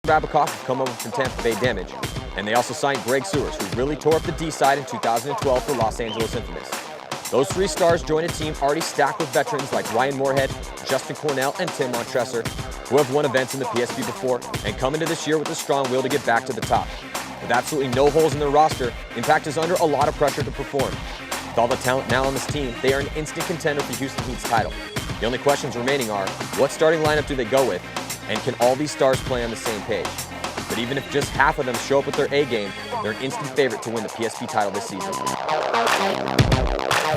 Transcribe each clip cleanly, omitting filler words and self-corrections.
Rabikoff have come over from Tampa Bay Damage, and they also signed Greg Sewers, who really tore up the D side in 2012 for Los Angeles Infamous. Those three stars join a team already stacked with veterans like Ryan Moorhead, Justin Cornell, and Tim Montresor, who have won events in the PSP before and come into this year with a strong will to get back to the top. With absolutely no holes in their roster, Impact is under a lot of pressure to perform. With all the talent now on this team, they are an instant contender for Houston Heat's title. The only questions remaining are, what starting lineup do they go with, and can all these stars play on the same page? But even if just half of them show up with their A game, they're an instant favorite to win the PSP title this season.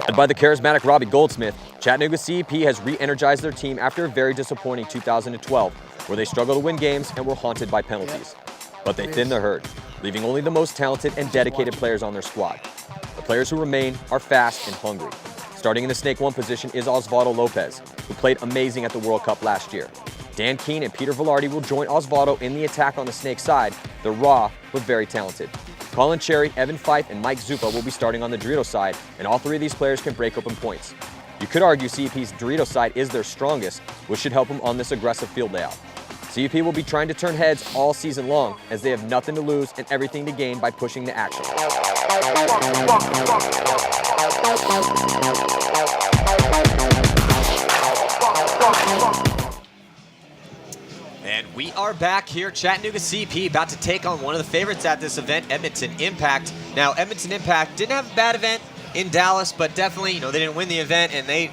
Led by the charismatic Robbie Goldsmith, Chattanooga CEP has re-energized their team after a very disappointing 2012, where they struggled to win games and were haunted by penalties. But they thinned the herd, leaving only the most talented and dedicated players on their squad. The players who remain are fast and hungry. Starting in the Snake 1 position is Osvaldo Lopez, who played amazing at the World Cup last year. Dan Keene and Peter Velarde will join Osvaldo in the attack on the Snake side. They're raw, but very talented. Colin Cherry, Evan Fife, and Mike Zupa will be starting on the Dorito side, and all three of these players can break open points. You could argue CEP's Dorito side is their strongest, which should help them on this aggressive field layout. CEP will be trying to turn heads all season long, as they have nothing to lose and everything to gain by pushing the action. And we are back here, Chattanooga CP, about to take on one of the favorites at this event, Edmonton Impact. Now, Edmonton Impact didn't have a bad event in Dallas, but definitely, they didn't win the event, and they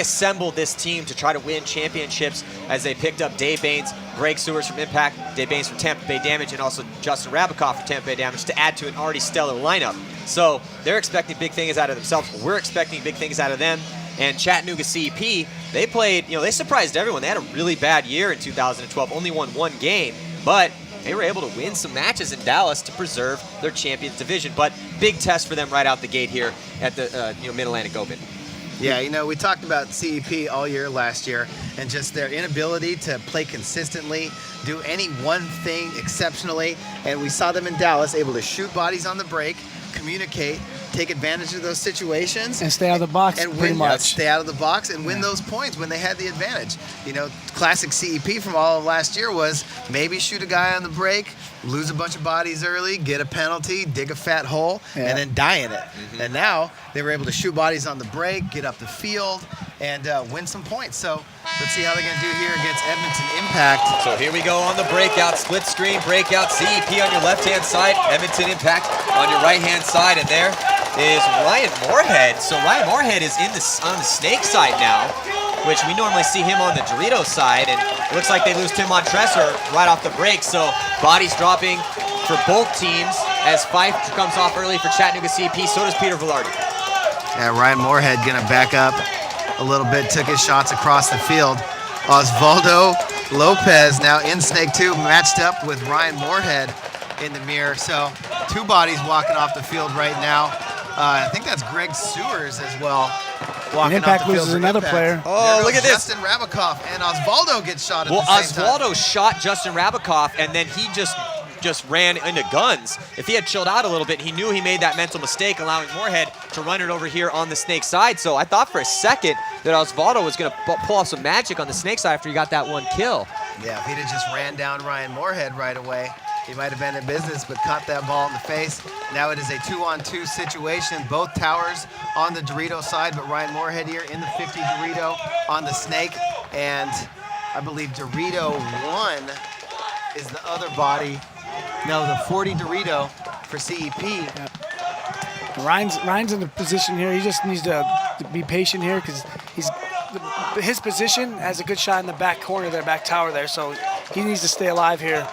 assembled this team to try to win championships as they picked up Dave Baines, Greg Sewers from Impact, Dave Baines from Tampa Bay Damage, and also Justin Rabikoff from Tampa Bay Damage to add to an already stellar lineup. So they're expecting big things out of themselves. We're expecting big things out of them. And Chattanooga CEP, they played, they surprised everyone. They had a really bad year in 2012, only won one game, but they were able to win some matches in Dallas to preserve their Champions Division. But big test for them right out the gate here at the Mid-Atlantic Open. Yeah, we talked about CEP all year last year and just their inability to play consistently, do any one thing exceptionally. And we saw them in Dallas able to shoot bodies on the break, communicate, take advantage of those situations. And stay out of the box, and pretty much. Stay out of the box and win those points when they had the advantage. Classic CEP from all of last year was maybe shoot a guy on the break, lose a bunch of bodies early, get a penalty, dig a fat hole, and then die in it. And now they were able to shoot bodies on the break, get up the field, and win some points. So let's see how they're going to do here against Edmonton Impact. So here we go on the breakout, split screen, breakout, CEP on your left-hand side, Edmonton Impact on your right-hand side, and there is Ryan Moorhead. So Ryan Moorhead is on the Snake side now, which we normally see him on the Dorito side, and it looks like they lose Tim Montresor right off the break, so bodies dropping for both teams as Fife comes off early for Chattanooga CP, so does Peter Velarde. Yeah, Ryan Moorhead gonna back up a little bit, took his shots across the field. Osvaldo Lopez now in Snake 2, matched up with Ryan Moorhead in the mirror, so two bodies walking off the field right now. I think that's Greg Sewers as well. Walking Impact off the field loses another player. Oh, look at this. Justin Rabikoff and Osvaldo gets shot at the same time. Osvaldo shot Justin Rabikoff, and then he just ran into guns. If he had chilled out a little bit, he knew he made that mental mistake, allowing Moorhead to run it over here on the Snake side. So I thought for a second that Osvaldo was going to pull off some magic on the Snake side after he got that one kill. Yeah, if he'd have just ran down Ryan Moorhead right away, he might have been in business, but caught that ball in the face. Now it is a 2-on-2 situation. Both towers on the Dorito side, but Ryan Moorhead here in the 50 Dorito on the Snake. And I believe Dorito 1 is the other body. No, the 40 Dorito for CEP. Yeah. Ryan's in the position here. He just needs to be patient here because his position has a good shot in the back corner there, back tower there. So he needs to stay alive here.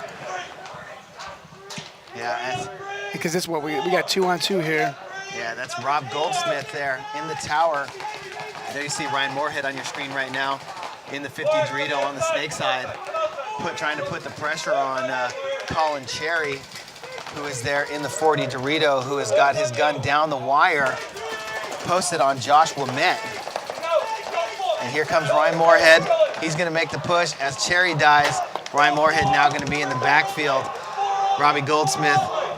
Yeah, because this is what we got 2-on-2 here. Yeah, that's Rob Goldsmith there in the tower. There you see Ryan Moorhead on your screen right now in the 50 Dorito on the Snake side, trying to put the pressure on Colin Cherry, who is there in the 40 Dorito, who has got his gun down the wire, posted on Joshua Met. And here comes Ryan Moorhead. He's going to make the push as Cherry dies. Ryan Moorhead now going to be in the backfield. Robbie Goldsmith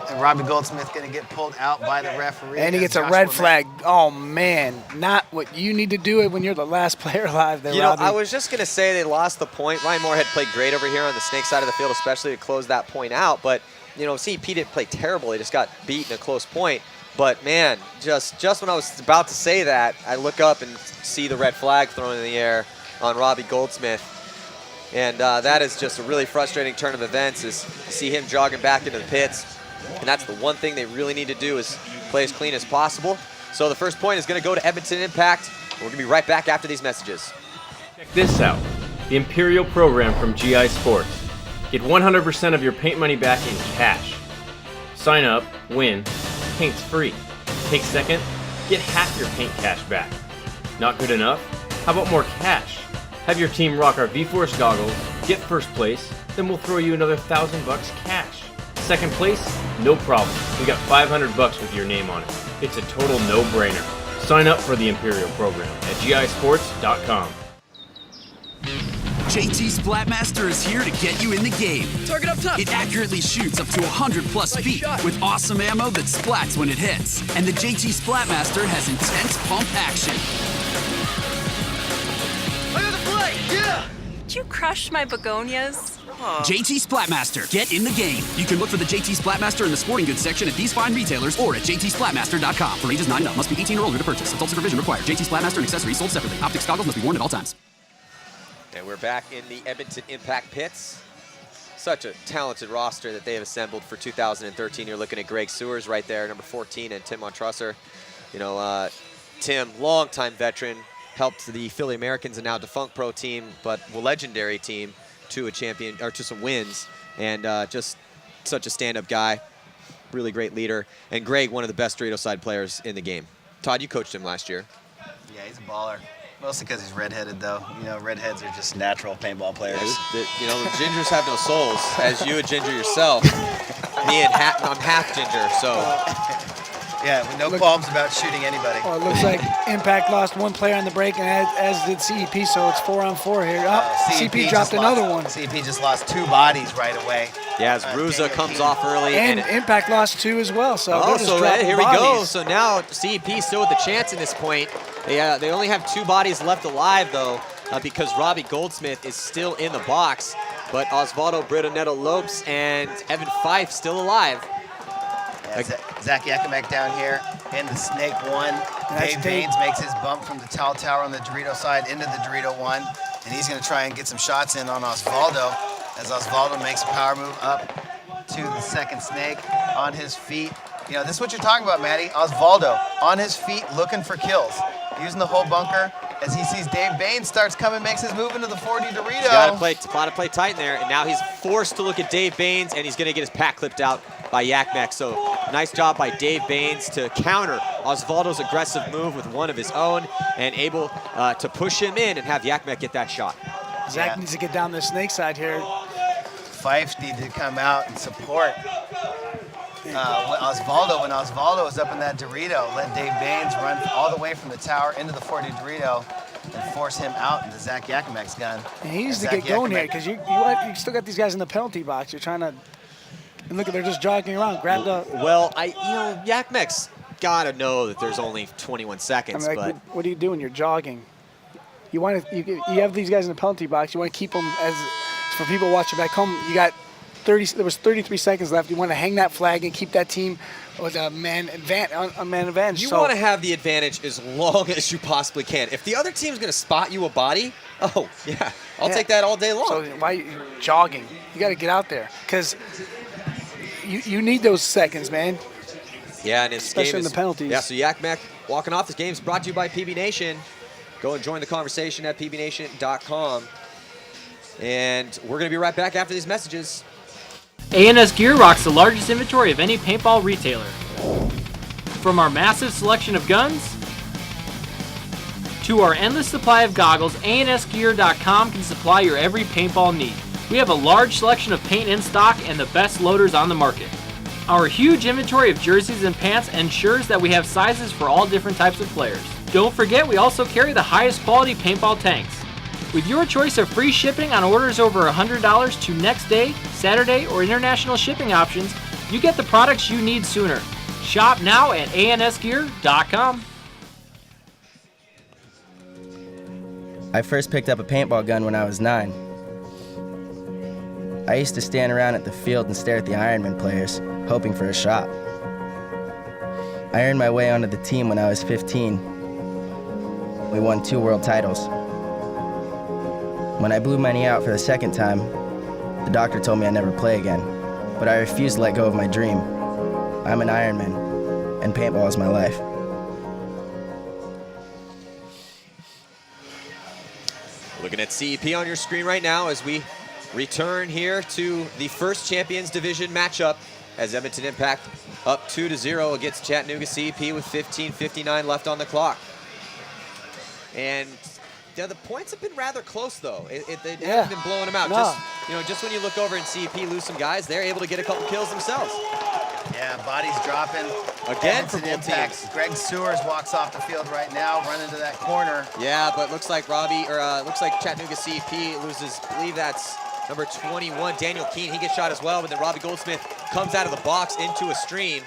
And Robbie Goldsmith going to get pulled out by the referee. And he gets a red flag. Oh, man. Not what you need to do it when you're the last player alive there, You know, Robbie. I was just going to say they lost the point. Ryan Moorhead played great over here on the Snake side of the field, especially to close that point out. But, you know, CEP didn't play terrible. They just got beat in a close point. But, man, just when I was about to say that, I look up and see the red flag thrown in the air on Robbie Goldsmith. And that is just a really frustrating turn of events, is to see him jogging back into the pits. And that's the one thing they really need to do, is play as clean as possible. So the first point is going to go to Edmonton Impact. We're going to be right back after these messages. Check this out, the Imperial program from GI Sports. Get 100% of your paint money back in cash. Sign up, win, paint's free. Take second, get half your paint cash back. Not good enough? How about more cash? Have your team rock our V-Force goggles, get first place, then we'll throw you another $1,000 cash. Second place? No problem. We got $500 with your name on it. It's a total no-brainer. Sign up for the Imperial program at gisports.com. JT Splatmaster is here to get you in the game. Target up top. It accurately shoots up to 100+ feet with awesome ammo that splats when it hits. And the JT Splatmaster has intense pump action. I got the flag. Yeah. Did you crush my begonias? JT Splatmaster, get in the game. You can look for the JT Splatmaster in the sporting goods section at these fine retailers or at jtsplatmaster.com. For ages 9 and up, must be 18 or older to purchase. Adult supervision required. JT Splatmaster and accessories sold separately. Optics goggles must be worn at all times. And we're back in the Edmonton Impact pits. Such a talented roster that they have assembled for 2013. You're looking at Greg Sewers right there, number 14, and Tim Montrusser. You know, Tim, longtime veteran, helped the Philly Americans and now defunct pro team, but a legendary team to a champion, or to some wins, and just such a stand-up guy, really great leader. And Greg, one of the best Dorito side players in the game. Todd, you coached him last year. Yeah, he's a baller. Mostly because he's redheaded, though. You know, redheads are just natural paintball players. You know, gingers have no souls, as you a ginger yourself. Me and I'm half ginger, so. Yeah, with no qualms about shooting anybody. Oh, it looks like Impact lost one player on the break, and as did CEP, so it's 4-on-4 here. CEP dropped another one. CEP just lost 2 bodies right away. Yeah, as Bruza comes off early. And Impact lost 2 as well, so they're just so dropping here we go. bodies. So now CEP still with the chance in this point. They only have 2 bodies left alive, though, because Robbie Goldsmith is still in the box. But Osvaldo Brito Lopes and Evan Fife still alive. Yeah, Zach Yakimek down here in the Snake 1. Dave Baines makes his bump from the towel tower on the Dorito side into the Dorito 1. And he's going to try and get some shots in on Osvaldo, as Osvaldo makes a power move up to the second Snake on his feet. You know, this is what you're talking about, Matty. Osvaldo on his feet looking for kills, using the whole bunker. As he sees Dave Baines starts coming, makes his move into the 40 Dorito. He's got to play tight in there, and now he's forced to look at Dave Baines, and he's going to get his pack clipped out by Yakmek. So nice job by Dave Baines to counter Osvaldo's aggressive move with one of his own, and able to push him in and have Yakmek get that shot. Zach needs to get down the Snake side here. Fife needs to come out and support Osvaldo. When Osvaldo is up in that Dorito, let Dave Baines run all the way from the tower into the 40 Dorito and force him out into Zach Yakimek's gun. And he needs to get going here, because you still got these guys in the penalty box. You're trying to, and look, they're just jogging around. Grab the. Well, Yakmek's got to know that there's only 21 seconds. But what are you doing? You're jogging. You want to. You have these guys in the penalty box. You want to keep them as. For people watching back home, you got 30. There was 33 seconds left. You want to hang that flag and keep that team with a man advantage. You want to have the advantage as long as you possibly can. If the other team's going to spot you a body, I'll take that all day long. So why you jogging? You got to get out there, because you need those seconds, man. Yeah, and especially in the penalties. Yeah, so Yakmek walking off. This game is brought to you by PB Nation. Go and join the conversation at pbnation.com. And we're going to be right back after these messages. A&S Gear rocks the largest inventory of any paintball retailer. From our massive selection of guns to our endless supply of goggles, ANSgear.com can supply your every paintball need. We have a large selection of paint in stock and the best loaders on the market. Our huge inventory of jerseys and pants ensures that we have sizes for all different types of players. Don't forget, we also carry the highest quality paintball tanks. With your choice of free shipping on orders over $100 to next day, Saturday, or international shipping options, You get the products you need sooner. Shop now at ansgear.com. I first picked up a paintball gun when I was 9. I used to stand around at the field and stare at the Ironman players, hoping for a shot. I earned my way onto the team when I was 15. We won 2 world titles. When I blew my knee out for the second time, the doctor told me I'd never play again, but I refused to let go of my dream. I'm an Ironman, and paintball is my life. Looking at CEP on your screen right now as we return here to the first Champions Division matchup as Edmonton Impact up 2-0 against Chattanooga CEP with 15:59 left on the clock. And the points have been rather close, though. They haven't been blowing them out. No. Just when you look over and CEP lose some guys, they're able to get a couple kills themselves. Yeah, bodies dropping. Again for Edmonton both Impact. teams. Greg Sewers walks off the field right now, running to that corner. Yeah, but looks like looks like Chattanooga CEP loses, I believe that's number 21, Daniel Keene. He gets shot as well, but then Robbie Goldsmith comes out of the box into a stream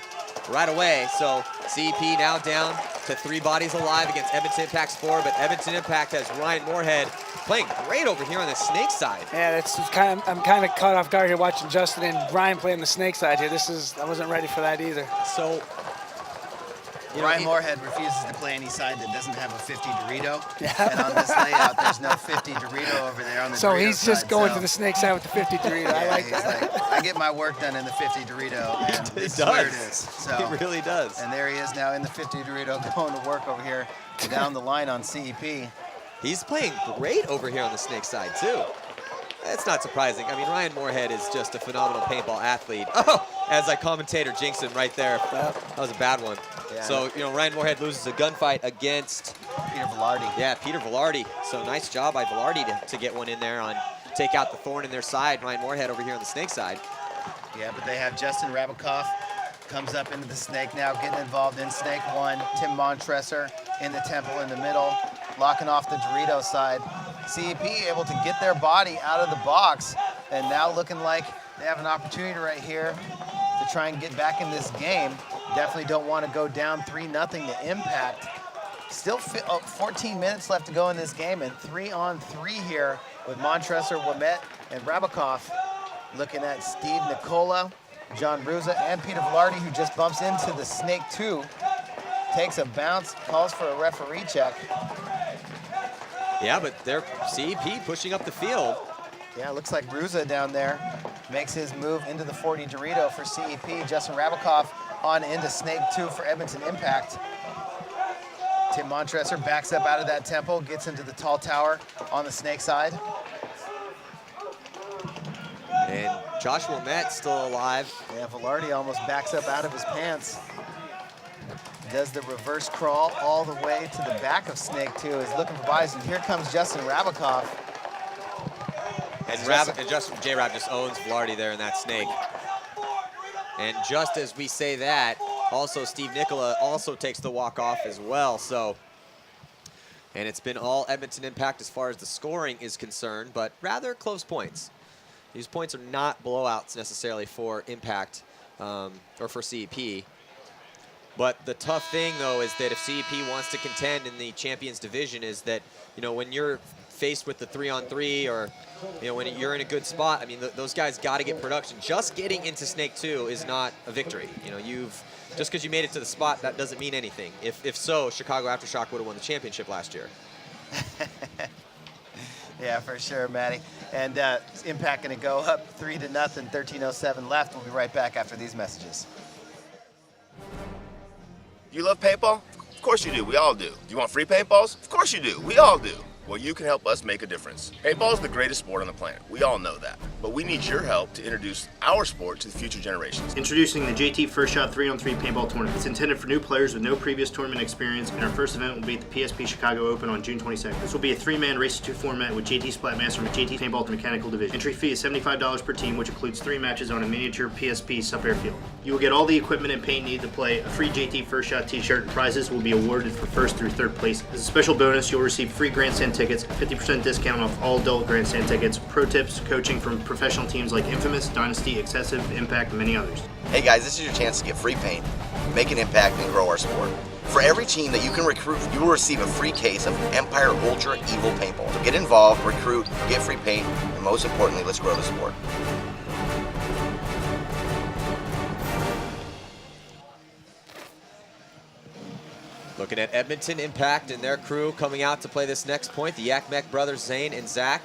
right away. So CEP now down to 3 bodies alive against Edmonton Impact's 4, but Edmonton Impact has Ryan Moorhead playing great over here on the snake side. Yeah, I'm kind of caught off guard here watching Justin and Ryan playing the snake side here. I wasn't ready for that either. So Ryan Moorhead refuses to play any side that doesn't have a 50 Dorito. And on this layout, there's no 50 Dorito over there on the So Dorito he's just side, going so- to the snake side with the 50 Dorito. I Yeah, like he's that. like, I get my work done in the 50 Dorito, and this is where it is. So, It really does. and there he is now in the 50 Dorito going to work over here down the line on CEP. He's playing great over here on the snake side, too. That's not surprising. I mean, Ryan Moorhead is just a phenomenal paintball athlete. Oh, as I commentator jinx him right there. That was a bad one. Yeah. So, Ryan Moorhead loses a gunfight against Peter Velarde. Yeah, Peter Velarde. So nice job by Velarde to get one in there on take out the thorn in their side. Ryan Moorhead over here on the snake side. Yeah, but they have Justin Rabikoff comes up into the snake now, getting involved in snake 1. Tim Montresor in the temple in the middle, locking off the Dorito side. CEP able to get their body out of the box, and now looking like they have an opportunity right here to try and get back in this game. Definitely don't want to go down 3-0 to Impact. Still 14 minutes left to go in this game, and 3-on-3 here with Montresor, Wimette, and Rabikoff. Looking at Steve Nicola, John Bruza, and Peter Velarde, who just bumps into the Snake 2. Takes a bounce, calls for a referee check. Yeah, but they're CEP pushing up the field. Yeah, looks like Bruza down there makes his move into the 40 Dorito for CEP. Justin Rabikoff on into Snake 2 for Edmonton Impact. Tim Montresor backs up out of that temple, gets into the tall tower on the snake side. And Joshua Met still alive. Yeah, Velarde almost backs up out of his pants. Does the reverse crawl all the way to the back of Snake 2. Is looking for bodies, and here comes Justin Rabikoff. And J-Rab just owns Velarde there in that snake. And just as we say that, also Steve Nicola also takes the walk off as well. So, and it's been all Edmonton Impact as far as the scoring is concerned, but rather close points. These points are not blowouts necessarily for Impact or for CEP. But the tough thing, though, is that if CEP wants to contend in the Champions Division is that, when you're faced with the 3-on-3 or, when you're in a good spot, I mean, those guys got to get production. Just getting into Snake 2 is not a victory. Just because you made it to the spot, that doesn't mean anything. If so, Chicago Aftershock would have won the championship last year. Yeah, for sure, Matty. And Impact going to go up 3-0, 13:07 left. We'll be right back after these messages. You love paintball? Of course you do. We all do. Do you want free paintballs? Of course you do. We all do. Well, you can help us make a difference. Paintball is the greatest sport on the planet. We all know that. But we need your help to introduce our sport to the future generations. Introducing the JT First Shot 3-on-3 Paintball Tournament. It's intended for new players with no previous tournament experience, and our first event will be at the PSP Chicago Open on June 22nd. This will be a 3-man race-to-2 format with JT Splatmaster and JT Paintball Mechanical Division. Entry fee is $75 per team, which includes 3 matches on a miniature PSP sub-air field. You will get all the equipment and paint needed to play. A free JT First Shot t-shirt and prizes will be awarded for first through third place. As a special bonus, you'll receive free grandstand tickets, 50% discount off all adult grandstand tickets, pro tips, coaching from professional teams like Infamous, Dynasty, Excessive, Impact, and many others. Hey guys, this is your chance to get free paint, make an impact, and grow our sport. For every team that you can recruit, you will receive a free case of Empire Ultra Evil Paintball. So get involved, recruit, get free paint, and most importantly, let's grow the sport. Looking at Edmonton Impact and their crew coming out to play this next point. The Yakmek brothers, Zane and Zach,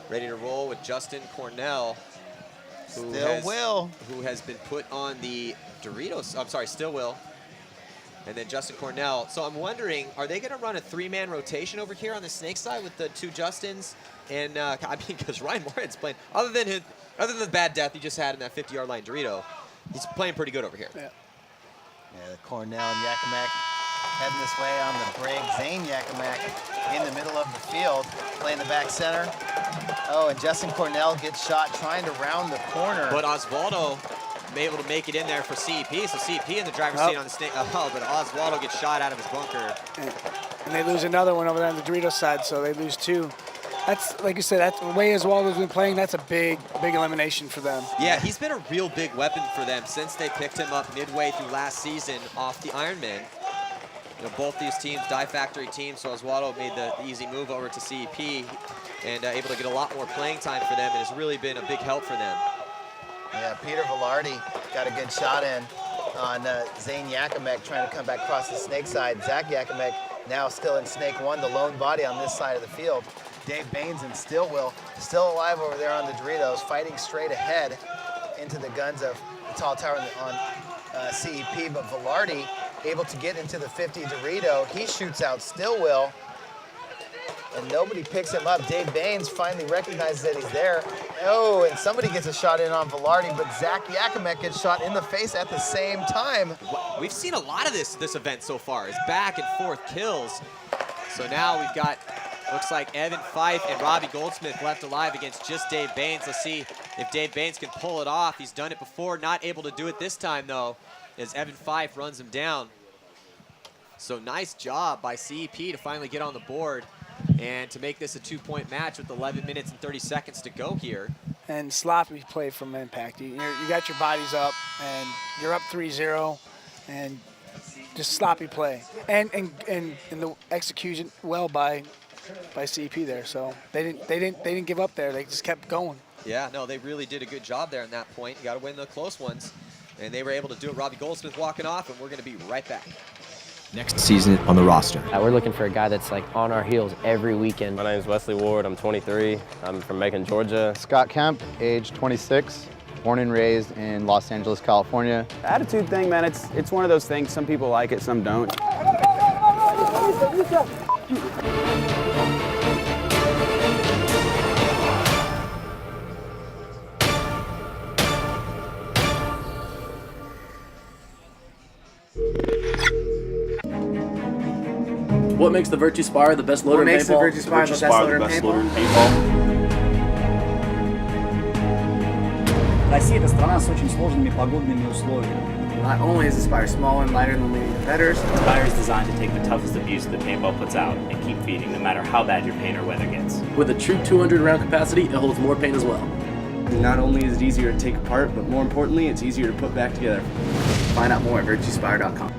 ready to roll with Justin Cornell, who has been put on the Doritos. I'm sorry, still will. And then Justin Cornell. So I'm wondering, are they going to run a 3-man rotation over here on the Snake side with the 2 Justins? And I mean, because Ryan Moorhead's playing, other than the bad death he just had in that 50-yard line Dorito, he's playing pretty good over here. Yeah, Cornell and Yakmek heading this way on the break. Zane Yakmek in the middle of the field, playing the back center. Oh, and Justin Cornell gets shot trying to round the corner. But Osvaldo able to make it in there for CEP. So CEP in the driver's seat on the Snake. Oh, but Osvaldo gets shot out of his bunker. And they lose another one over there on the Doritos side, so they lose 2. That's, like you said, that's the way Osvaldo's been playing. That's a big elimination for them. Yeah, he's been a real big weapon for them since they picked him up midway through last season off the Ironman. You know, both these teams, Die Factory teams, so Osvaldo made the easy move over to CEP and able to get a lot more playing time for them, and has really been a big help for them. Yeah, Peter Velarde got a good shot in on Zane Yakmek trying to come back across the Snake side. Zach Yakmek now still in Snake 1, the lone body on this side of the field. Dave Baines and Stillwell still alive over there on the Doritos, fighting straight ahead into the guns of the Tall Tower on CEP, but Velarde able to get into the 50 Dorito. He shoots out Stillwell, and nobody picks him up. Dave Baines finally recognizes that he's there. Oh, and somebody gets a shot in on Velarde, but Zach Yakmek gets shot in the face at the same time. We've seen a lot of this event so far. It's back and forth kills. So now we've got, looks like Evan Fife and Robbie Goldsmith left alive against just Dave Baines. Let's see if Dave Baines can pull it off. He's done it before, not able to do it this time though, as Evan Fife runs him down. So nice job by CEP to finally get on the board and to make this a 2-point match with 11 minutes and 30 seconds to go here. And sloppy play from Impact. You got your bodies up, and you're up 3-0, and just sloppy play. And the execution well by CEP there. So they didn't give up there. They just kept going. Yeah, no, they really did a good job there in that point. You got to win the close ones, and they were able to do it. Robbie Goldsmith walking off, and we're going to be right back. Next season on the roster. We're looking for a guy that's like on our heels every weekend. My name is Wesley Ward. I'm 23. I'm from Macon, Georgia. Scott Kemp, age 26, born and raised in Los Angeles, California. The attitude thing, man, it's one of those things. Some people like it, some don't. What makes the Virtue Spire the best loader in paintball? What makes the Virtue Spire the best loader in paintball? Россия – это страна с очень сложными погодными условиями. Not only is the Spire small and lighter than leading competitors, the Spire is designed to take the toughest abuse the paintball puts out and keep feeding no matter how bad your paint or weather gets. With a true 200 round capacity, it holds more paint as well. Not only is it easier to take apart, but more importantly, it's easier to put back together. Find out more at virtuespire.com.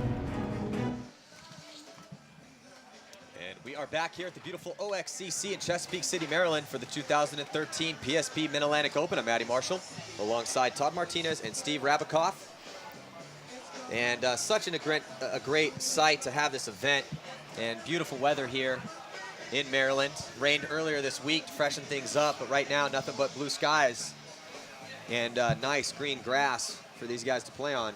We are back here at the beautiful OXCC in Chesapeake City, Maryland for the 2013 PSP Mid-Atlantic Open. I'm Matty Marshall alongside Todd Martinez and Steve Rabikoff. And such a great site to have this event, and beautiful weather here in Maryland. Rained earlier this week to freshen things up, but right now nothing but blue skies and nice green grass for these guys to play on.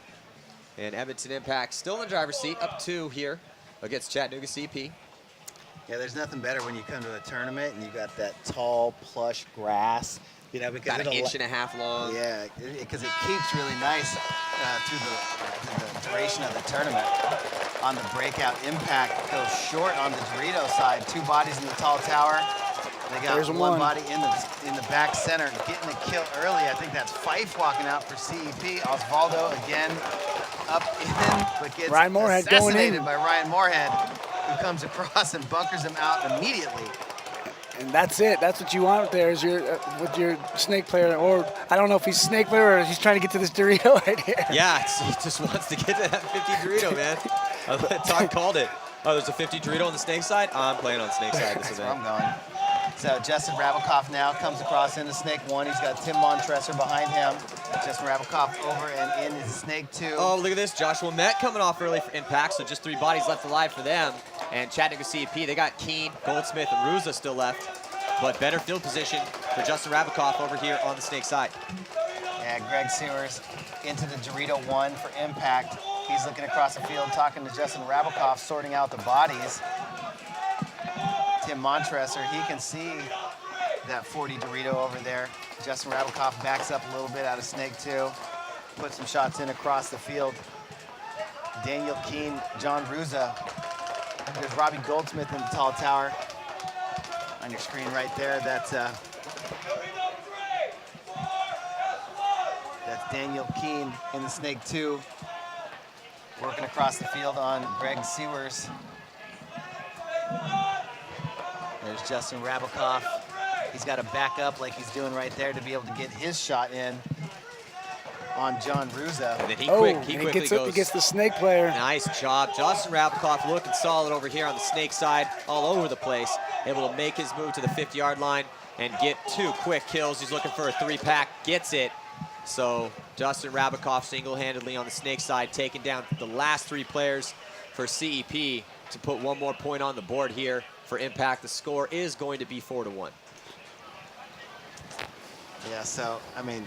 And Edmonton Impact still in the driver's seat, up 2 here against Chattanooga CP. Yeah, there's nothing better when you come to a tournament and you got that tall, plush grass. You know, because about an inch and a half long. Yeah, because it keeps really nice through the duration of the tournament. On the breakout, Impact goes short on the Dorito side. 2 bodies in the tall tower. They got one body in the back center, getting the kill early. I think that's Fife walking out for CEP. Osvaldo again up in, but gets assassinated by Ryan Moorhead, who comes across and bunkers him out immediately. And that's it. That's what you want there is your with your snake player. Or I don't know if he's snake player or he's trying to get to this Dorito right here. Yeah, he just wants to get to that 50 Dorito, man. Todd called it. Oh, there's a 50 Dorito on the snake side? I'm playing on snake side this That's where event. I'm going. So Justin Rabakoff now comes across into snake 1. He's got Tim Montresor behind him. Justin Rabakoff over and in snake 2. Oh, look at this. Joshua Met coming off early for impact, so just 3 bodies left alive for them. And Chattanooga CEP, they got Keene, Goldsmith, and Ruza still left. But better field position for Justin Rabakoff over here on the snake side. Yeah, Greg Sewers into the Dorito 1 for impact. He's looking across the field, talking to Justin Rabakoff, sorting out the bodies. Tim Montresor, he can see that 40 Dorito over there. Justin Rabakoff backs up a little bit out of snake 2, puts some shots in across the field. Daniel Keene, John Ruza. There's Robbie Goldsmith in the tall tower. On your screen right there, that's Daniel Keene in the snake 2, working across the field on Greg Sewers. There's Justin Rabakoff. He's got to back up like he's doing right there to be able to get his shot in on John Ruza. And then he quickly goes. He gets the snake player. Nice job. Justin Rabakoff looking solid over here on the snake side, all over the place. Able to make his move to the 50-yard line and get 2 quick kills. He's looking for a 3-pack, gets it. So Justin Rabakoff single-handedly on the snake side, taking down the last 3 players for CEP to put 1 more point on the board here for impact. The score is going to be 4-1. Yeah, so, I mean,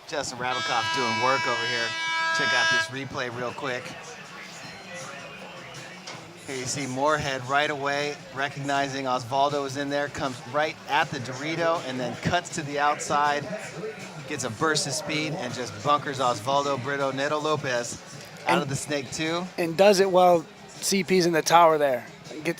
Justin Rabakoff doing work over here. Check out this replay real quick. Here you see Moorhead right away, recognizing Osvaldo is in there, comes right at the Dorito and then cuts to the outside, gets a burst of speed and just bunkers Osvaldo Brito Neto Lopez out of the snake 2. And does it while CP's in the tower there.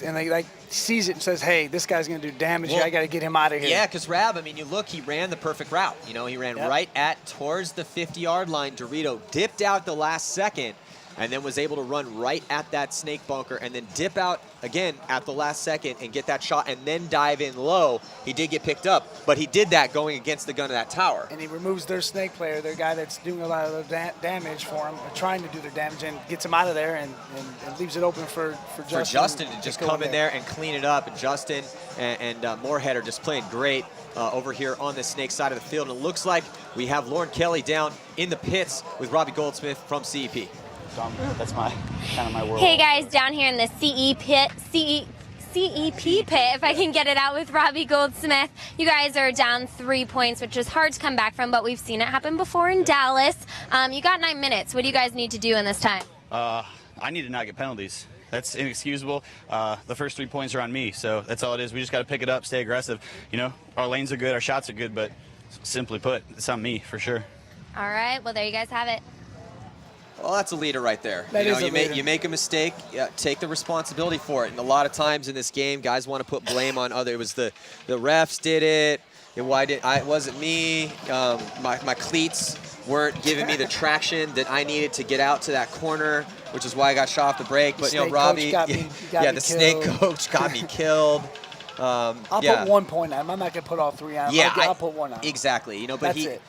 And he like sees it and says, hey, this guy's going to do damage here. I got to get him out of here. Yeah, because Rab, I mean, you look, he ran the perfect route. You know, he ran right towards the 50-yard line. Dorito dipped out the last second and then was able to run right at that snake bunker and then dip out again at the last second and get that shot and then dive in low. He did get picked up, but he did that going against the gun of that tower. And he removes their snake player, their guy that's doing a lot of the damage for him, or trying to do their damage, and gets him out of there and leaves it open for Justin. For Justin to just come in there and clean it up. And Justin and Moorhead are just playing great over here on the snake side of the field. And it looks like we have Lauren Kelly down in the pits with Robbie Goldsmith from CEP. That's kind of my world. Hey guys, down here in the CEP pit, if I can get it out, with Robbie Goldsmith. You guys are down 3 points, which is hard to come back from, but we've seen it happen before in Dallas. You got 9 minutes. What do you guys need to do in this time? I need to not get penalties. That's inexcusable. The first 3 points are on me, so that's all it is. We just got to pick it up, stay aggressive. You know, our lanes are good, our shots are good, but simply put, it's on me for sure. All right, well, there you guys have it. Well, that's a leader right there. That is a leader. You make a mistake, take the responsibility for it. And a lot of times in this game, guys want to put blame on other. It was the refs did it. It wasn't me. My cleats weren't giving me the traction that I needed to get out to that corner, which is why I got shot off the break. But you know, Robbie, the snake coach got me killed. I'll put 1 point on him. I'm not going to put all 3 on him. Yeah, I'll put 1 on him. Exactly. You know, but That's it.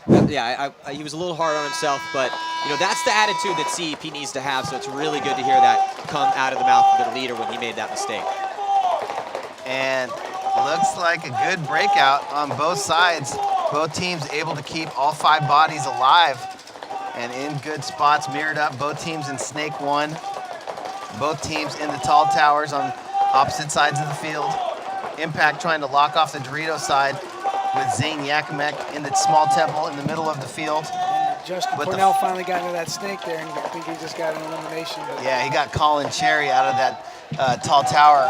he was a little hard on himself, but you know, that's the attitude that CEP needs to have. So it's really good to hear that come out of the mouth of their leader when he made that mistake. And looks like a good breakout on both sides. Both teams able to keep all 5 bodies alive and in good spots, mirrored up. Both teams in snake 1. Both teams in the tall towers on opposite sides of the field. Impact trying to lock off the Dorito side with Zane Yakimek in the small temple in the middle of the field. Justin Cornell finally got into that snake there, and I think he just got an elimination. Yeah, he got Colin Cherry out of that tall tower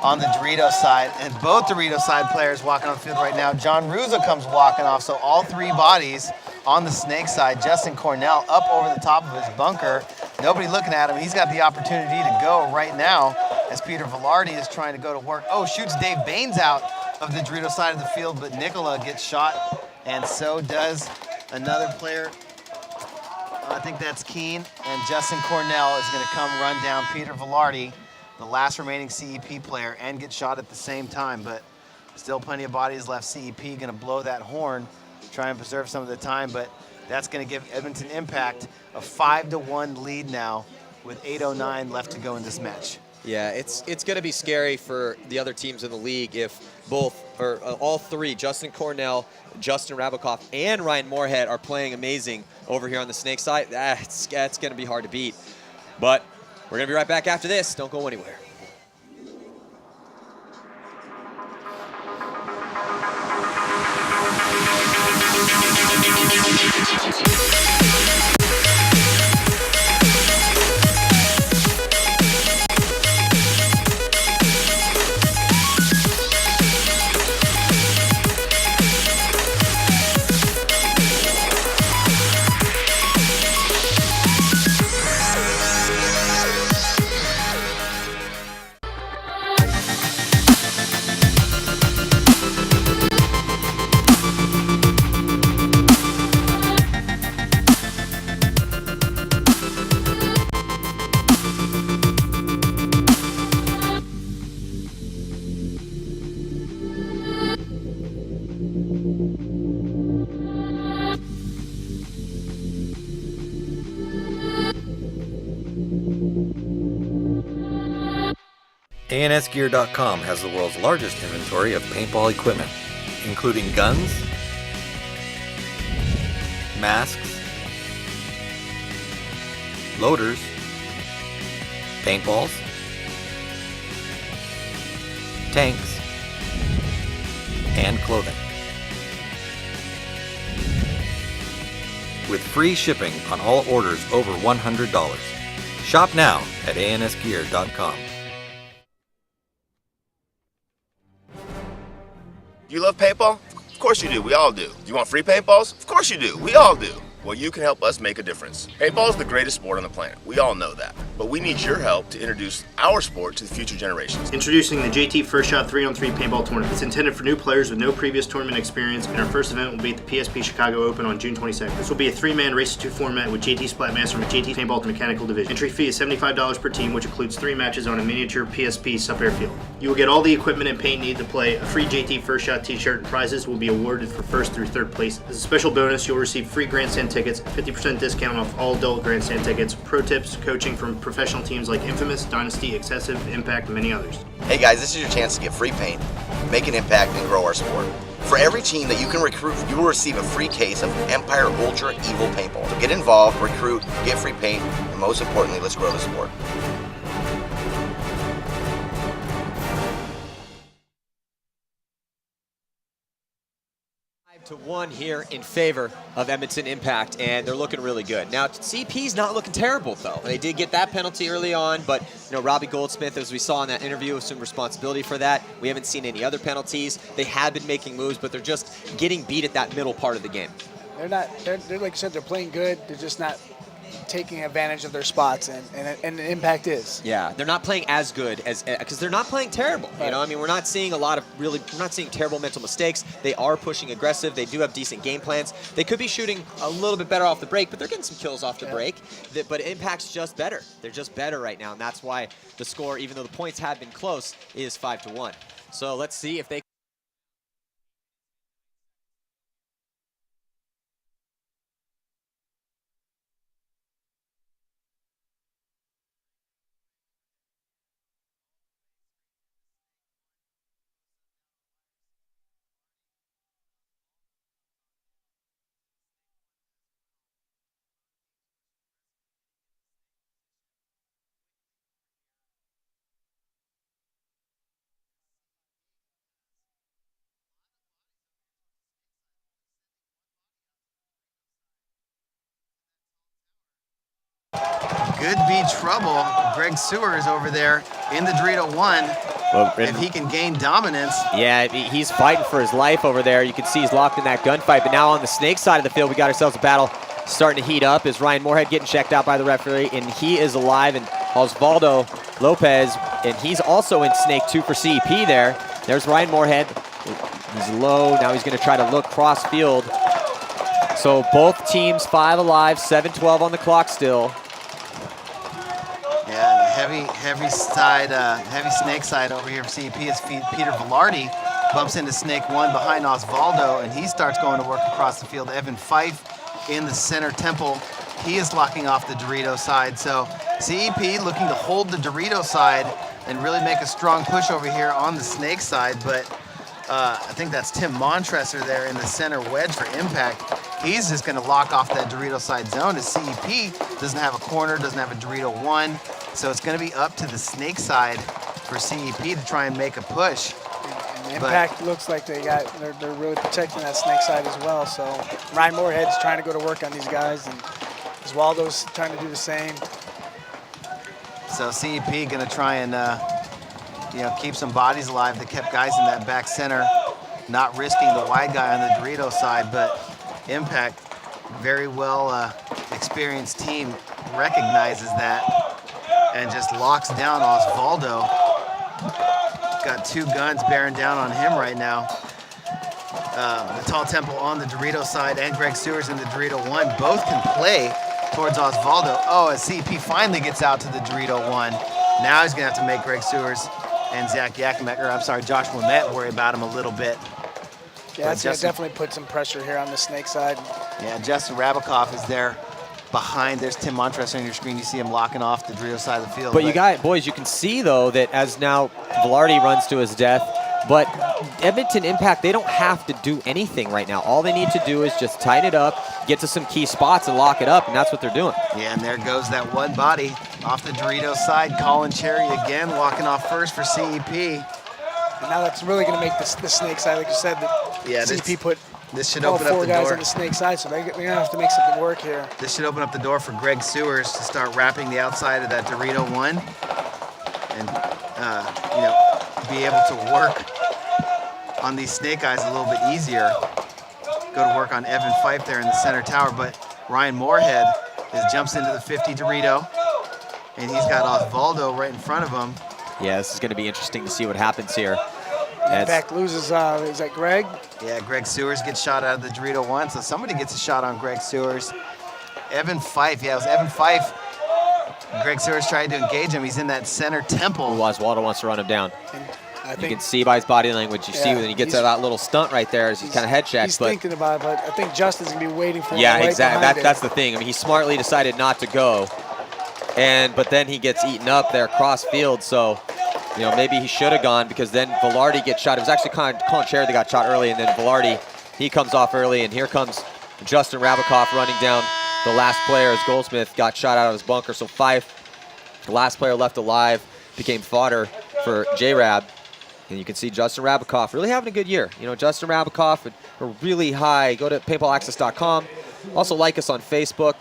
on the Dorito side. And both Dorito side players walking on the field right now. John Ruza comes walking off, so all 3 bodies on the snake side. Justin Cornell up over the top of his bunker. Nobody looking at him. He's got the opportunity to go right now as Peter Velarde is trying to go to work. Oh, shoots Dave Baines out of the Dorito side of the field, but Nicola gets shot, and so does another player. I think that's Keene, and Justin Cornell is going to come run down Peter Velarde, the last remaining CEP player, and get shot at the same time. But Still plenty of bodies left. CEP going to blow that horn, try and preserve some of the time, but that's going to give Edmonton Impact a 5-1 lead now with 8:09 left to go in this match. Yeah, it's going to be scary for the other teams in the league if all three, Justin Cornell, Justin Rabakoff, and Ryan Moorhead are playing amazing over here on the Snake side. That's going to be hard to beat. But we're going to be right back after this. Don't go anywhere. ANSgear.com has the world's largest inventory of paintball equipment, including guns, masks, loaders, paintballs, tanks, and clothing. With free shipping on all orders over $100. Shop now at ANSgear.com. You love paintball? Of course you do. We all do. You want free paintballs? Of course you do. We all do. Well, you can help us make a difference. Paintball is the greatest sport on the planet. We all know that. But we need your help to introduce our sport to the future generations. Introducing the JT First Shot 3-on-3 Paintball Tournament. It's intended for new players with no previous tournament experience, and our first event will be at the PSP Chicago Open on June 22nd. This will be a 3-man race-to-2 format with JT Splatmaster and JT Paintball Mechanical Division. Entry fee is $75 per team, which includes 3 matches on a miniature PSP sub-air field. You will get all the equipment and paint needed to play. A free JT First Shot t-shirt and prizes will be awarded for first through third place. As a special bonus, you'll receive free grandstand tickets, 50% discount off all adult grandstand tickets, pro tips, coaching from professional teams like Infamous, Dynasty, Excessive, Impact, and many others. Hey guys, this is your chance to get free paint, make an impact, and grow our sport. For every team that you can recruit, you will receive a free case of Empire Ultra Evil Paintball. So get involved, recruit, get free paint, and most importantly, let's grow the sport. 5-1 here in favor of Edmonton Impact, and they're looking really good. Now, CP's not looking terrible, though. They did get that penalty early on, but Robbie Goldsmith, as we saw in that interview, with some responsibility for that. We haven't seen any other penalties. They have been making moves, but they're just getting beat at that middle part of the game. They're like I said, they're playing good. They're just not taking advantage of their spots, and the impact is. Yeah, they're not playing as good as, because they're not playing terrible. Right. I mean, we're not seeing we're not seeing terrible mental mistakes. They are pushing aggressive. They do have decent game plans. They could be shooting a little bit better off the break, but they're getting some kills off the break. But Impact's just better. They're just better right now, and that's why the score, even though the points have been close, is 5-1. So let's see if they. Could be trouble. Greg Sewers over there in the Dorito 1. Well, if he can gain dominance. Yeah, he's fighting for his life over there. You can see he's locked in that gunfight. But now on the Snake side of the field, we got ourselves a battle starting to heat up. Is Ryan Moorhead getting checked out by the referee, and he is alive. And Osvaldo Lopez, and he's also in Snake 2 for CEP there. There's Ryan Moorhead. He's low. Now he's going to try to look cross field. So both teams 5 alive, 7-12 on the clock still. Yeah, heavy snake side over here for CEP is Peter Velarde. bumps into Snake 1 behind Osvaldo, and he starts going to work across the field. Evan Fife in the center temple. He is locking off the Dorito side. So CEP looking to hold the Dorito side and really make a strong push over here on the Snake side. But I think that's Tim Montresor there in the center wedge for Impact. He's just going to lock off that Dorito side zone as CEP doesn't have a corner, doesn't have a Dorito 1. So it's going to be up to the Snake side for CEP to try and make a push. Impact looks like they're really protecting that Snake side as well. So Ryan Moorhead's trying to go to work on these guys, and Osvaldo's trying to do the same. So CEP going to try and keep some bodies alive. They kept guys in that back center, not risking the wide guy on the Dorito side, but Impact, very well experienced team, recognizes that and just locks down Osvaldo. Got 2 guns bearing down on him right now. The Tall Temple on the Dorito side and Greg Sewers in the Dorito 1 both can play towards Osvaldo. Oh, as CEP finally gets out to the Dorito 1. Now he's gonna have to make Greg Sewers and Josh Womet worry about him a little bit. Yeah, that's gonna definitely put some pressure here on the Snake side. Yeah, Justin Rabikoff is there behind. There's Tim Montress on your screen. You see him locking off the Dorito side of the field. But you got, boys, you can see though that as now Velarde runs to his death, but Edmonton Impact, they don't have to do anything right now. All they need to do is just tighten it up, get to some key spots and lock it up, and that's what they're doing. Yeah, and there goes that one body off the Dorito side. Colin Cherry again walking off first for CEP. And now that's really going to make the Snake side, like you said, CEP put this should open up the door. 4 guys on the Snake side, so they're going to have to make something work here. This should open up the door for Greg Sewers to start wrapping the outside of that Dorito 1 and, be able to work on these Snake eyes a little bit easier. Go to work on Evan Fife there in the center tower, but Ryan Moorhead jumps into the 50 Dorito, and he's got Osvaldo right in front of him. Yeah, this is going to be interesting to see what happens here. Impact loses, is that Greg? Yeah, Greg Sewers gets shot out of the Dorito 1, so somebody gets a shot on Greg Sewers. Evan Fife, yeah, it was Evan Fife. Greg Sewers tried to engage him. He's in that center temple. Osvaldo wants to run him down. You can see by his body language. You see when he gets to that little stunt right there as he's kind of head checked. He's thinking about it, but I think Justin's going to be waiting for him. Yeah, exactly. That's the thing. I mean, he smartly decided not to go. But then he gets eaten up there cross field. So, maybe he should have gone because then Velarde gets shot. It was actually Colin Cherry that got shot early, and then Velarde, he comes off early. And here comes Justin Rabikoff running down the last player as Goldsmith got shot out of his bunker. So Fife, the last player left alive, became fodder for J-Rab. And you can see Justin Rabikoff really having a good year. Justin Rabikoff, a really high. Go to paintballaccess.com. Also like us on Facebook.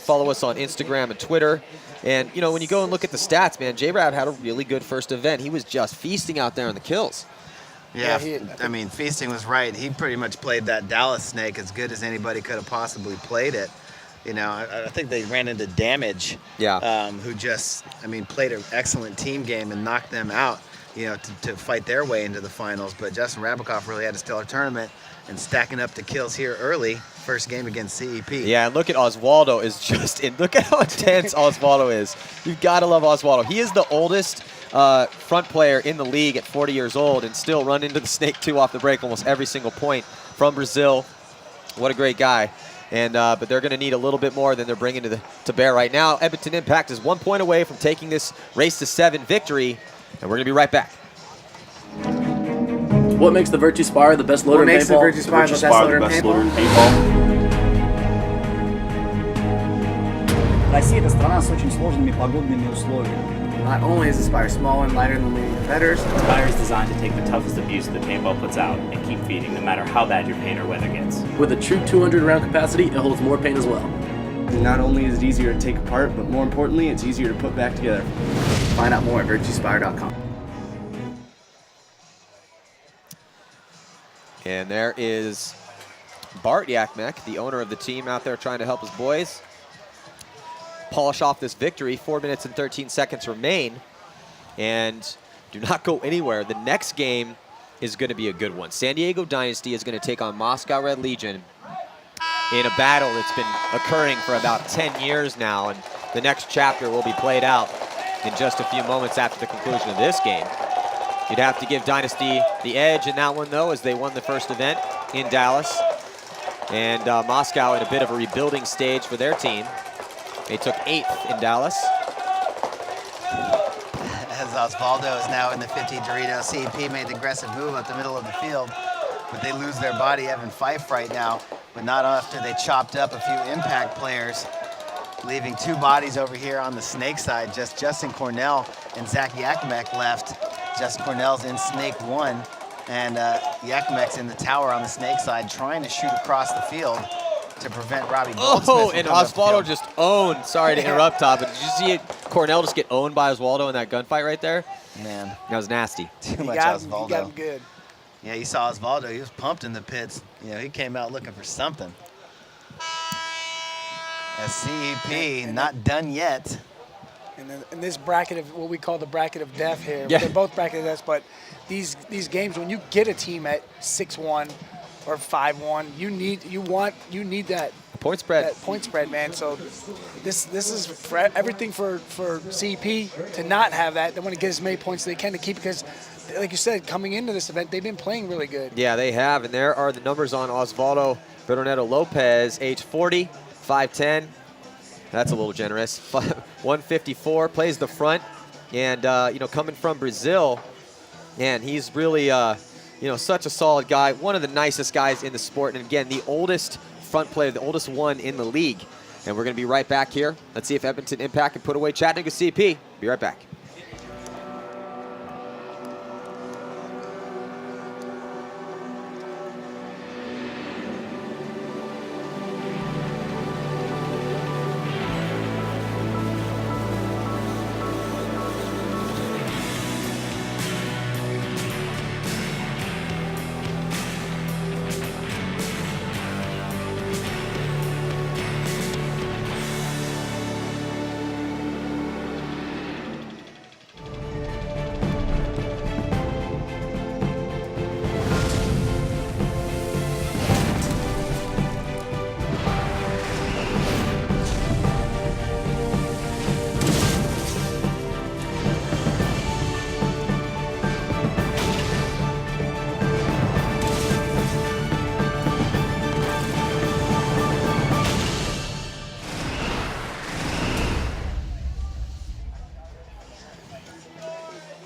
Follow us on Instagram and Twitter. And, when you go and look at the stats, man, J-Rab had a really good first event. He was just feasting out there on the kills. Yeah, feasting was right. He pretty much played that Dallas Snake as good as anybody could have possibly played it. I think they ran into Damage, who just, played an excellent team game and knocked them out, to fight their way into the finals. But Justin Rabikoff really had a stellar tournament and stacking up the kills here early. First game against CEP. Yeah, and look at Osvaldo look at how intense Osvaldo is. You've got to love Osvaldo. He is the oldest front player in the league at 40 years old and still run into the Snake 2 off the break almost every single point from Brazil. What a great guy. And but they're going to need a little bit more than they're bringing to bear right now. Edmonton Impact is 1 point away from taking this race to 7 victory, and we're going to be right back. What makes the Virtue Spire the best loader in paintball? What makes the Virtue Spire the best loader in paintball? Россия – страна с очень сложными погодными условиями. Not only is the Spire small and lighter than leading competitors, the Spire is designed to take the toughest abuse the paintball puts out and keep feeding no matter how bad your paint or weather gets. With a true 200 round capacity, it holds more paint as well. And not only is it easier to take apart, but more importantly, it's easier to put back together. Find out more at virtuespire.com. And there is Bart Yakmek, the owner of the team, out there trying to help his boys polish off this victory. 4 minutes and 13 seconds remain. And do not go anywhere. The next game is going to be a good one. San Diego Dynasty is going to take on Moscow Red Legion in a battle that's been occurring for about 10 years now. And the next chapter will be played out in just a few moments after the conclusion of this game. You'd have to give Dynasty the edge in that one, though, as they won the first event in Dallas. And Moscow in a bit of a rebuilding stage for their team. They took 8th in Dallas. As Osvaldo is now in the 50 Dorito. CEP made the aggressive move up the middle of the field, but they lose their body, Evan Fife, right now. But not after they chopped up a few impact players, leaving 2 bodies over here on the snake side. Just Justin Cornell and Zach Yakimek left. Justin Cornell's in snake 1, and Yakimek's in the tower on the snake side, trying to shoot across the field to prevent Robbie Goldsmith. Oh, and Osvaldo just owned. Sorry to interrupt, Todd, but did you see Cornell just get owned by Osvaldo in that gunfight right there? Man. That was nasty. Too much Osvaldo. He got him good. Yeah, you saw Osvaldo. He was pumped in the pits. You know, he came out looking for something. As CEP, not done yet. And in this bracket of what we call the bracket of death here, Yeah. they're both bracket of death, but these games, when you get a team at 6-1 or 5-1, you need that point spread. That point spread, man. So this is for everything for CEP to not have that. They want to get as many points as they can to keep, because, like you said, coming into this event, they've been playing really good. Yeah, they have, and there are the numbers on Osvaldo Bernardo Lopez, age 40, 5'10". That's a little generous. 154, plays the front, and coming from Brazil, and he's really such a solid guy, one of the nicest guys in the sport, and again, the oldest front player, the oldest one in the league. And we're going to be right back here. Let's see if Edmonton Impact can put away Chattanooga CP. Be right back.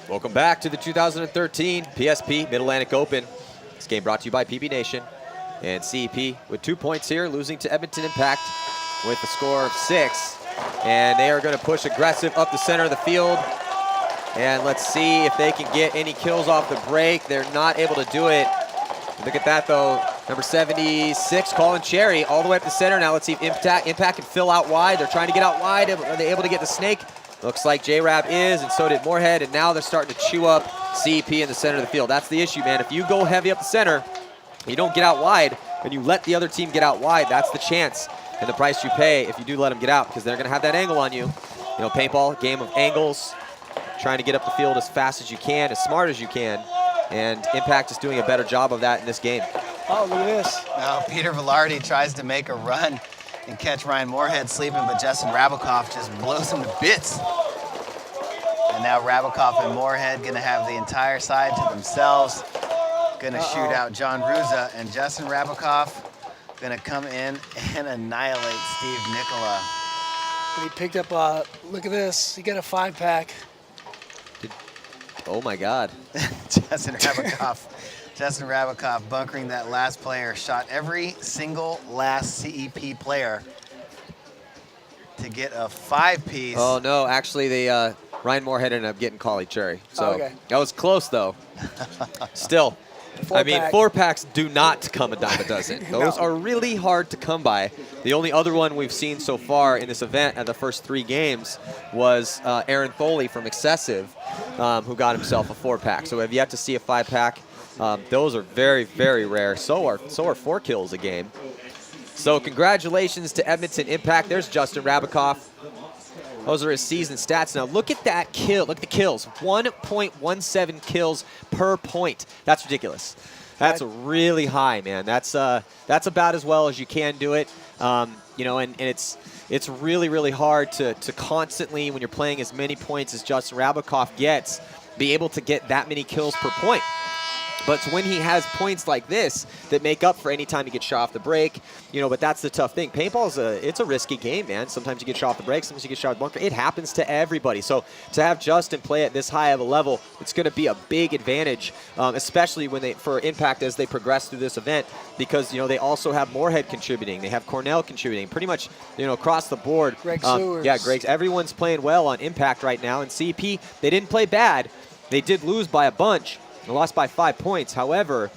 Welcome back to the 2013 PSP Mid-Atlantic Open. This game brought to you by PB Nation. And CEP with 2 points here, losing to Edmonton Impact with a score of 6. And they are going to push aggressive up the center of the field. And let's see if they can get any kills off the break. They're not able to do it. Look at that, though. Number 76, Colin Cherry, all the way up the center. Now let's see if Impact can fill out wide. They're trying to get out wide. Are they able to get the snake? Looks like J-Rab is, and so did Moorhead, and now they're starting to chew up CEP in the center of the field. That's the issue, man. If you go heavy up the center, you don't get out wide, and you let the other team get out wide, that's the chance and the price you pay if you do let them get out, because they're going to have that angle on you. You know, paintball, game of angles, trying to get up the field as fast as you can, as smart as you can, and Impact is doing a better job of that in this game. Oh, look at this. Now Peter Velarde tries to make a run and catch Ryan Moorhead sleeping, but Justin Rabakoff just blows him to bits. And now Rabakoff and Moorhead gonna have the entire side to themselves. Gonna shoot out John Ruza, and Justin Rabakoff gonna come in and annihilate Steve Nicola. And he picked up, look at this, he got a 5-pack. Oh my God. Justin Rabakoff bunkering that last player, shot every single last CEP player to get a 5-piece. Oh no, actually Ryan Moorhead ended up getting Collie Cherry. So that was close though. Still, I mean, 4-packs do not come a dime a dozen. Those are really hard to come by. The only other one we've seen so far in this event at the first 3 games was Aaron Tholey from Excessive, who got himself a 4-pack. So we have yet to see a 5-pack. Those are very, very rare. So are 4 kills a game. So congratulations to Edmonton Impact. There's Justin Rabakoff. Those are his season stats. Now look at that kill. Look at the kills. 1.17 kills per point. That's ridiculous. That's really high, man. That's about as well as you can do it. You know, and it's really, really hard to constantly, when you're playing as many points as Justin Rabakoff gets, be able to get that many kills per point. But it's when he has points like this that make up for any time he gets shot off the break, but that's the tough thing. Paintball's it's a risky game, man. Sometimes you get shot off the break, sometimes you get shot off the bunker. It happens to everybody. So to have Justin play at this high of a level, it's going to be a big advantage, especially for Impact as they progress through this event, because they also have Moorhead contributing, they have Cornell contributing, pretty much across the board. Greg Sewers. Yeah, Greg. Everyone's playing well on Impact right now, and CP, they didn't play bad. They did lose by a bunch. They lost by 5 points. However,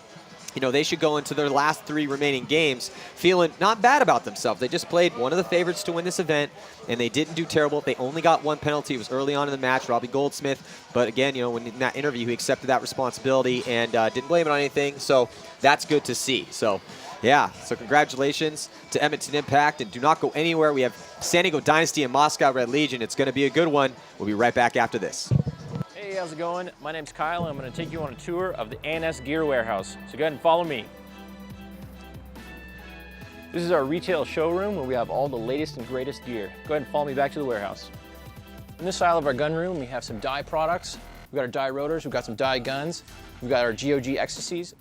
they should go into their last 3 remaining games feeling not bad about themselves. They just played one of the favorites to win this event, and they didn't do terrible. They only got 1 penalty. It was early on in the match, Robbie Goldsmith. But again, when in that interview, he accepted that responsibility and didn't blame it on anything. So that's good to see. So, yeah, so congratulations to Edmonton Impact, and do not go anywhere. We have San Diego Dynasty and Moscow Red Legion. It's going to be a good one. We'll be right back after this. Hey, how's it going? My name's Kyle, and I'm going to take you on a tour of the ANS Gear Warehouse. So go ahead and follow me. This is our retail showroom where we have all the latest and greatest gear. Go ahead and follow me back to the warehouse. In this aisle of our gun room, we have some dye products. We've got our dye rotors, we've got some dye guns, we've got our GOG Ecstasies,